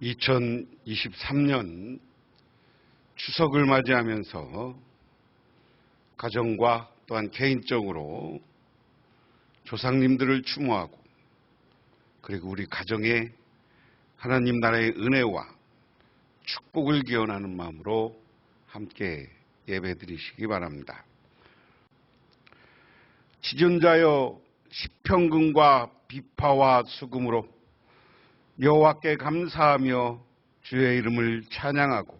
2023년 추석을 맞이하면서 가정과 또한 개인적으로 조상님들을 추모하고 그리고 우리 가정에 하나님 나라의 은혜와 축복을 기원하는 마음으로 함께 예배드리시기 바랍니다. 지존자여 시평금과 비파와 수금으로 여호와께 감사하며 주의 이름을 찬양하고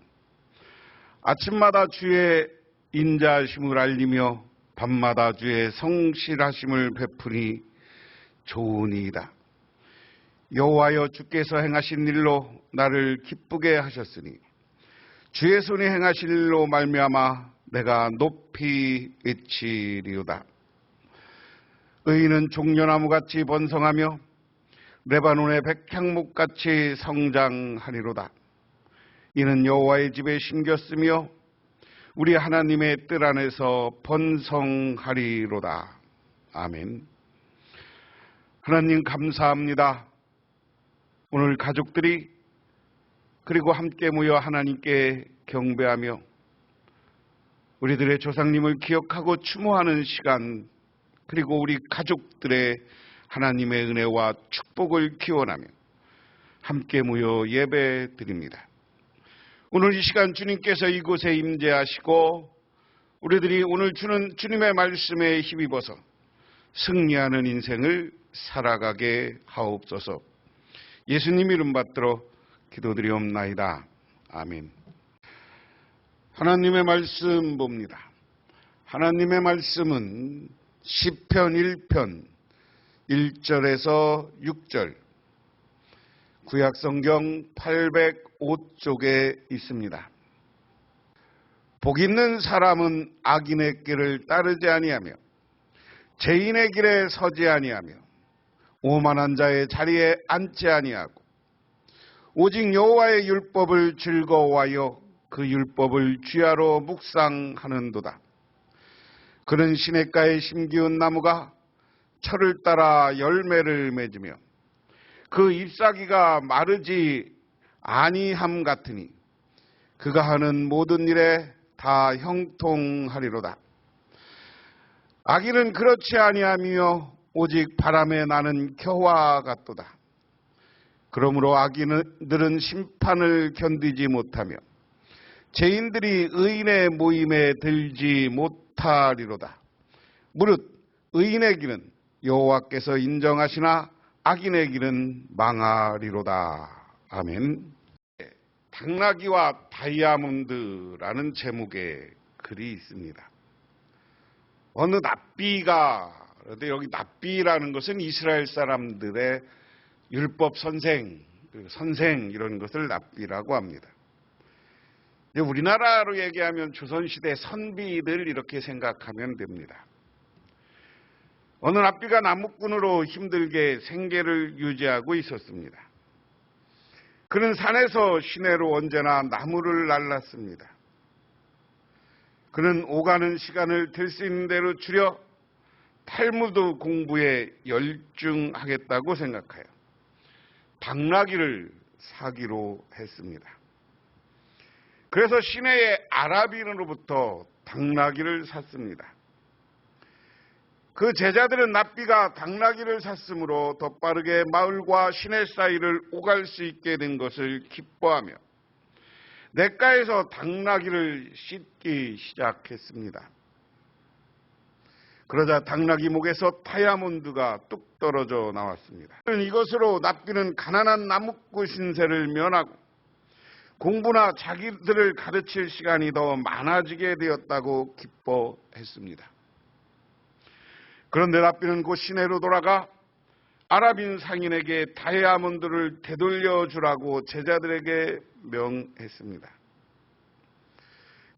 아침마다 주의 인자하심을 알리며 밤마다 주의 성실하심을 베푸니 좋으니이다. 여호와여 주께서 행하신 일로 나를 기쁘게 하셨으니 주의 손이 행하신 일로 말미암아 내가 높이 외치리로다. 의인은 종려나무같이 번성하며 레바논의 백향목같이 성장하리로다. 이는 여호와의 집에 심겼으며 우리 하나님의 뜰 안에서 번성하리로다. 아멘. 하나님 감사합니다. 오늘 가족들이 그리고 함께 모여 하나님께 경배하며 우리들의 조상님을 기억하고 추모하는 시간, 그리고 우리 가족들의 하나님의 은혜와 축복을 기원하며 함께 모여 예배 드립니다. 오늘 이 시간 주님께서 이곳에 임재하시고 우리들이 오늘 주는 주님의 말씀에 힘입어서 승리하는 인생을 살아가게 하옵소서. 예수님 이름 받들어 기도드리옵나이다. 아멘. 하나님의 말씀 봅니다. 하나님의 말씀은 시편 1편 1절에서 6절 구약성경 805쪽에 있습니다. 복 있는 사람은 악인의 길을 따르지 아니하며 죄인의 길에 서지 아니하며 오만한 자의 자리에 앉지 아니하고 오직 여호와의 율법을 즐거워하여 그 율법을 주야로 묵상하는도다. 그는 시냇가에 심기운 나무가 철을 따라 열매를 맺으며 그 잎사귀가 마르지 아니함 같으니 그가 하는 모든 일에 다 형통하리로다. 악인은 그렇지 아니하며 오직 바람에 나는 겨와 같도다. 그러므로 악인들은 심판을 견디지 못하며 죄인들이 의인의 모임에 들지 못하리로다. 무릇 의인의 길은 여호와께서 인정하시나 악인의 길은 망하리로다. 아멘. 당나귀와 다이아몬드라는 제목의 글이 있습니다. 어느 납비가, 그런데 여기 납비라는 것은 이스라엘 사람들의 율법 선생 이런 것을 납비라고 합니다. 우리나라로 얘기하면 조선시대 선비들 이렇게 생각하면 됩니다. 어느 납비가 나무꾼으로 힘들게 생계를 유지하고 있었습니다. 그는 산에서 시내로 언제나 나무를 날랐습니다. 그는 오가는 시간을 될 수 있는 대로 줄여 탈무드 공부에 열중하겠다고 생각하여 당나귀를 사기로 했습니다. 그래서 시내의 아랍인으로부터 당나귀를 샀습니다. 그 제자들은 납비가 당나귀를 샀으므로 더 빠르게 마을과 시내 사이를 오갈 수 있게 된 것을 기뻐하며 냇가에서 당나귀를 씻기 시작했습니다. 그러자 당나귀 목에서 다이아몬드가 뚝 떨어져 나왔습니다. 이것으로 납비는 가난한 나무꾼 신세를 면하고 공부나 자기들을 가르칠 시간이 더 많아지게 되었다고 기뻐했습니다. 그런데 납비는 곧 시내로 돌아가 아랍인 상인에게 다이아몬드를 되돌려 주라고 제자들에게 명했습니다.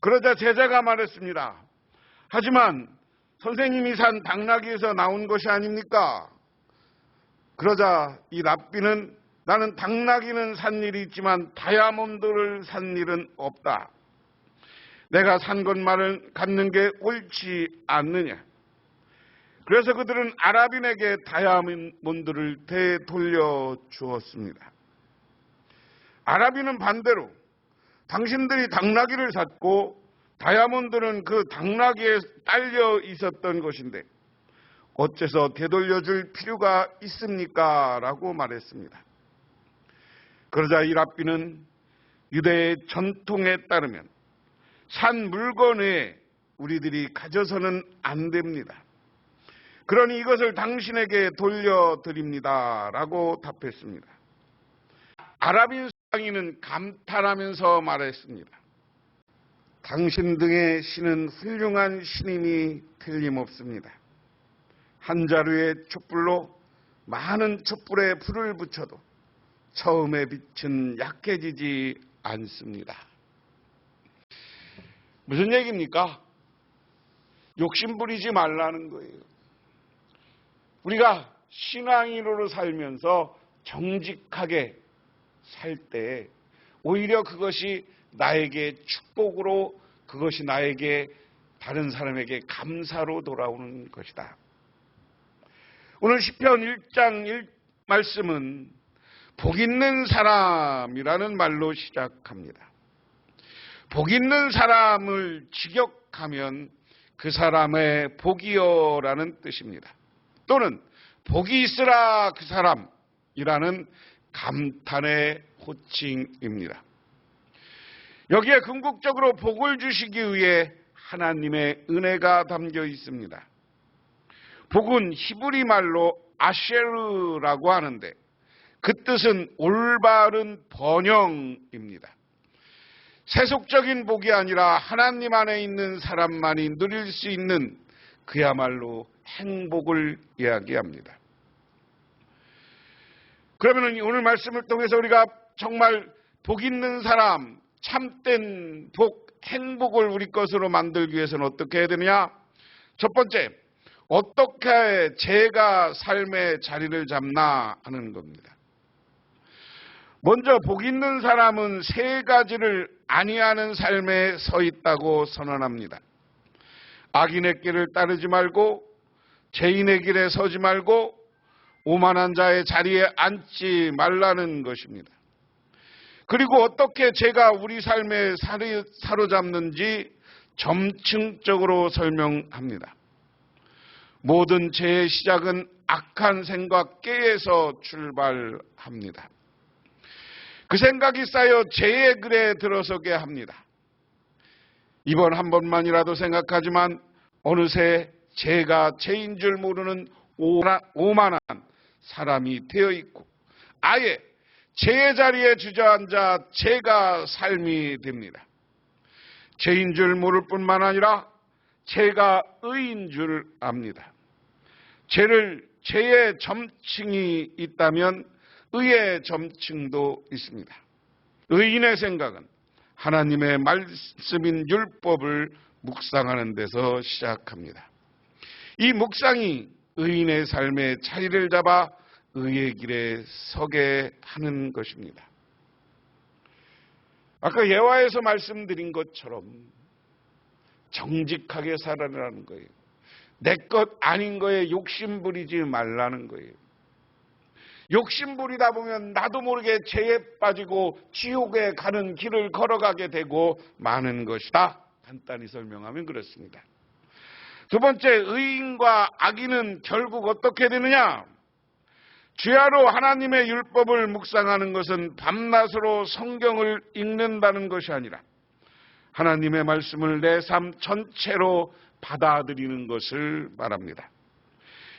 그러자 제자가 말했습니다. 하지만 선생님이 산 당나귀에서 나온 것이 아닙니까? 그러자 이 납비는 나는 당나귀는 산 일이 있지만 다이아몬드를 산 일은 없다. 내가 산 것만을 갖는 게 옳지 않느냐. 그래서 그들은 아랍인에게 다이아몬드를 되돌려 주었습니다. 아라비는 반대로 당신들이 당나귀를 샀고 다이아몬드는 그 당나귀에 딸려 있었던 것인데 어째서 되돌려줄 필요가 있습니까? 라고 말했습니다. 그러자 이 랍비는 유대의 전통에 따르면 산 물건 외에 우리들이 가져서는 안 됩니다. 그러니 이것을 당신에게 돌려드립니다. 라고 답했습니다. 아랍인 수장이는 감탄하면서 말했습니다. 당신 등의 신은 훌륭한 신임이 틀림없습니다. 한 자루의 촛불로 많은 촛불에 불을 붙여도 처음에 빛은 약해지지 않습니다. 무슨 얘기입니까? 욕심 부리지 말라는 거예요. 우리가 신앙인으로 살면서 정직하게 살 때 오히려 그것이 나에게 축복으로, 그것이 나에게 다른 사람에게 감사로 돌아오는 것이다. 오늘 시편 1장 1말씀은 복 있는 사람이라는 말로 시작합니다. 복 있는 사람을 직역하면 그 사람의 복이여라는 뜻입니다. 또는 복이 있으라 그 사람이라는 감탄의 호칭입니다. 여기에 궁극적으로 복을 주시기 위해 하나님의 은혜가 담겨 있습니다. 복은 히브리 말로 아쉐르라고 하는데 그 뜻은 올바른 번영입니다. 세속적인 복이 아니라 하나님 안에 있는 사람만이 누릴 수 있는 그야말로 행복을 이야기합니다. 그러면 오늘 말씀을 통해서 우리가 정말 복 있는 사람, 참된 복, 행복을 우리 것으로 만들기 위해서는 어떻게 해야 되느냐? 첫 번째, 어떻게 제가 삶의 자리를 잡나 하는 겁니다. 먼저 복 있는 사람은 세 가지를 아니하는 삶에 서 있다고 선언합니다. 악인의 길을 따르지 말고, 죄인의 길에 서지 말고, 오만한 자의 자리에 앉지 말라는 것입니다. 그리고 어떻게 죄가 우리 삶에 사로잡는지 점층적으로 설명합니다. 모든 죄의 시작은 악한 생각, 깨에서 출발합니다. 그 생각이 쌓여 죄의 글에 들어서게 합니다. 이번 한 번만이라도 생각하지만 어느새 죄가 죄인 줄 모르는 오만한 사람이 되어 있고 아예 죄의 자리에 주저앉아 죄가 삶이 됩니다. 죄인 줄 모를 뿐만 아니라 죄가 의인 줄 압니다. 죄의 점층이 있다면 의의 점층도 있습니다. 의인의 생각은 하나님의 말씀인 율법을 묵상하는 데서 시작합니다. 이 묵상이 의인의 삶의 자리를 잡아 의의 길에 서게 하는 것입니다. 아까 예화에서 말씀드린 것처럼 정직하게 살아라는 거예요. 내 것 아닌 거에 욕심 부리지 말라는 거예요. 욕심 부리다 보면 나도 모르게 죄에 빠지고 지옥에 가는 길을 걸어가게 되고 마는 것이다. 간단히 설명하면 그렇습니다. 두 번째, 의인과 악인은 결국 어떻게 되느냐? 주야로 하나님의 율법을 묵상하는 것은 밤낮으로 성경을 읽는다는 것이 아니라 하나님의 말씀을 내 삶 전체로 받아들이는 것을 말합니다.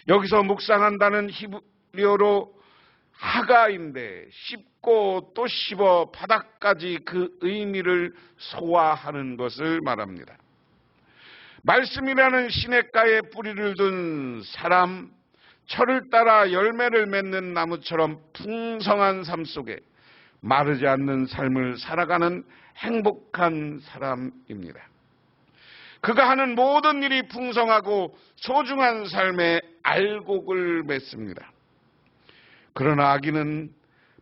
여기서 묵상한다는 히브리어로 하가인데 씹고 또 씹어 바닥까지 그 의미를 소화하는 것을 말합니다. 말씀이라는 시냇가에 뿌리를 둔 사람, 철을 따라 열매를 맺는 나무처럼 풍성한 삶 속에 마르지 않는 삶을 살아가는 행복한 사람입니다. 그가 하는 모든 일이 풍성하고 소중한 삶에 알곡을 맺습니다. 그러나 악인은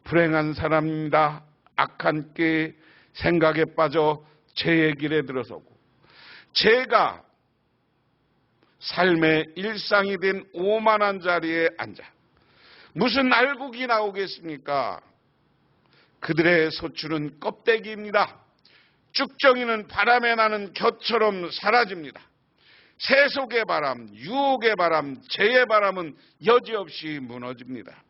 불행한 사람입니다. 악한 꾀 생각에 빠져 죄의 길에 들어서고 죄가 삶의 일상이 된 오만한 자리에 앉아 무슨 알곡이 나오겠습니까? 그들의 소출은 껍데기입니다. 쭉정이는 바람에 나는 겨처럼 사라집니다. 세속의 바람, 유혹의 바람, 재의 바람은 여지없이 무너집니다.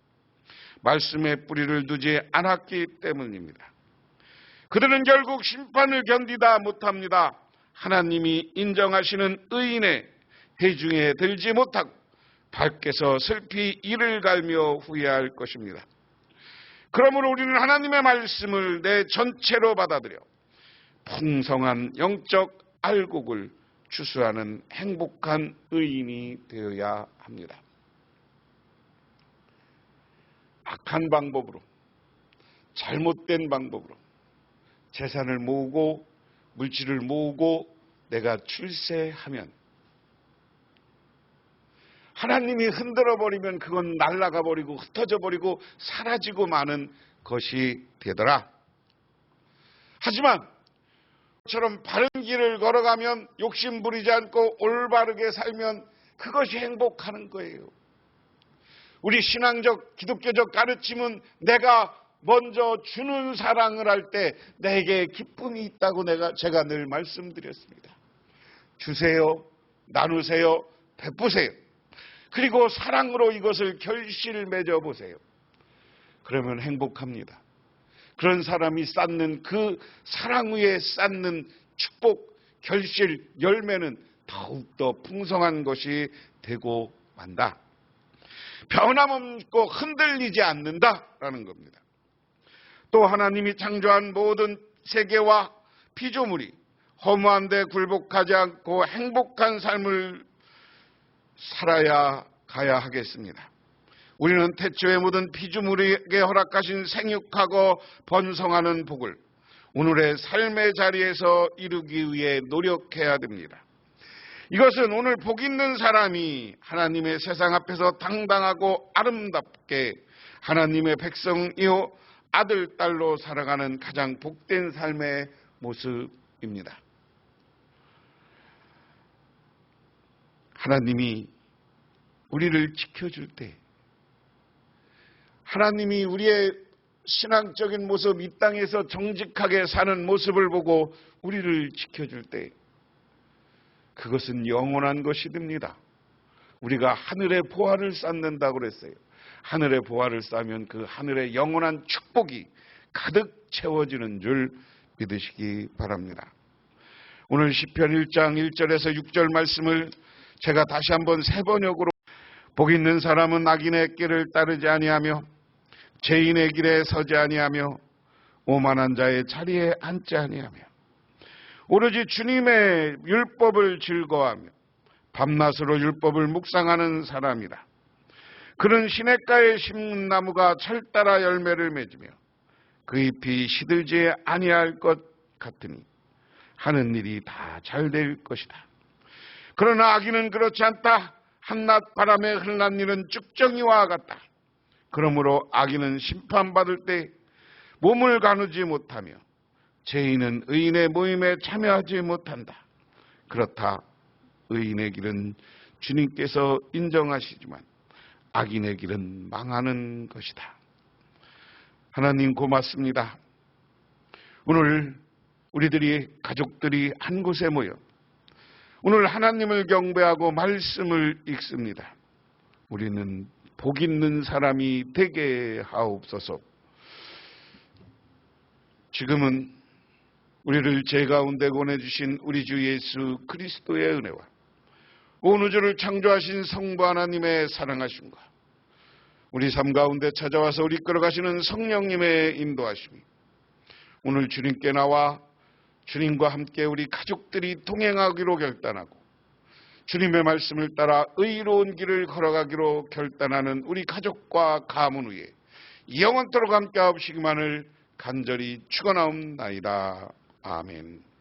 말씀에 뿌리를 두지 않았기 때문입니다. 그들은 결국 심판을 견디다 못합니다. 하나님이 인정하시는 의인의 회중에 들지 못하고 밖에서 슬피 이를 갈며 후회할 것입니다. 그러므로 우리는 하나님의 말씀을 내 전체로 받아들여 풍성한 영적 알곡을 추수하는 행복한 의인이 되어야 합니다. 악한 방법으로, 잘못된 방법으로 재산을 모으고 물질을 모으고 내가 출세하면 하나님이 흔들어버리면 그건 날아가 버리고 흩어져 버리고 사라지고 마는 것이 되더라. 하지만 처럼 바른 길을 걸어가면 욕심 부리지 않고 올바르게 살면 그것이 행복하는 거예요. 우리 신앙적 기독교적 가르침은 내가 먼저 주는 사랑을 할 때 내게 기쁨이 있다고 제가 늘 말씀드렸습니다. 주세요, 나누세요, 베푸세요. 그리고 사랑으로 이것을 결실 맺어 보세요. 그러면 행복합니다. 그런 사람이 쌓는 그 사랑 위에 쌓는 축복, 결실, 열매는 더욱더 풍성한 것이 되고 만다. 변함없고 흔들리지 않는다라는 겁니다. 또 하나님이 창조한 모든 세계와 피조물이 허무한 데 굴복하지 않고 행복한 삶을 살아야 가야 하겠습니다. 우리는 태초에 모든 피조물에게 허락하신 생육하고 번성하는 복을 오늘의 삶의 자리에서 이루기 위해 노력해야 됩니다. 이것은 오늘 복 있는 사람이 하나님의 세상 앞에서 당당하고 아름답게 하나님의 백성이요 아들, 딸로 살아가는 가장 복된 삶의 모습입니다. 하나님이 우리를 지켜줄 때, 하나님이 우리의 신앙적인 모습, 이 땅에서 정직하게 사는 모습을 보고 우리를 지켜줄 때 그것은 영원한 것이 됩니다. 우리가 하늘의 보화를 쌓는다고 그랬어요. 하늘의 보화를 쌓으면 그 하늘의 영원한 축복이 가득 채워지는 줄 믿으시기 바랍니다. 오늘 시편 1장 1절에서 6절 말씀을 제가 다시 한번 세 번역으로 복 있는 사람은 악인의 길을 따르지 아니하며 죄인의 길에 서지 아니하며 오만한 자의 자리에 앉지 아니하며 오로지 주님의 율법을 즐거워하며 밤낮으로 율법을 묵상하는 사람이라. 그는 시냇가에 심은 나무가 철따라 열매를 맺으며 그 잎이 시들지 아니할 것 같으니 하는 일이 다 잘 될 것이다. 그러나 악인은 그렇지 않다. 한낮 바람에 흘러난 일은 쭉정이와 같다. 그러므로 악인은 심판받을 때 몸을 가누지 못하며 죄인은 의인의 모임에 참여하지 못한다. 그렇다. 의인의 길은 주님께서 인정하시지만 악인의 길은 망하는 것이다. 하나님 고맙습니다. 오늘 우리들이 가족들이 한 곳에 모여 오늘 하나님을 경배하고 말씀을 읽습니다. 우리는 복 있는 사람이 되게 하옵소서. 지금은 우리를 죄 가운데 보내주신 우리 주 예수 그리스도의 은혜와 온 우주를 창조하신 성부 하나님의 사랑하심과 우리 삶 가운데 찾아와서 우리 끌어가시는 성령님의 인도하심이 오늘 주님께 나와 주님과 함께 우리 가족들이 동행하기로 결단하고 주님의 말씀을 따라 의로운 길을 걸어가기로 결단하는 우리 가족과 가문 위에 영원토록 함께 하옵시기만을 간절히 축원하옵나이다. 아멘.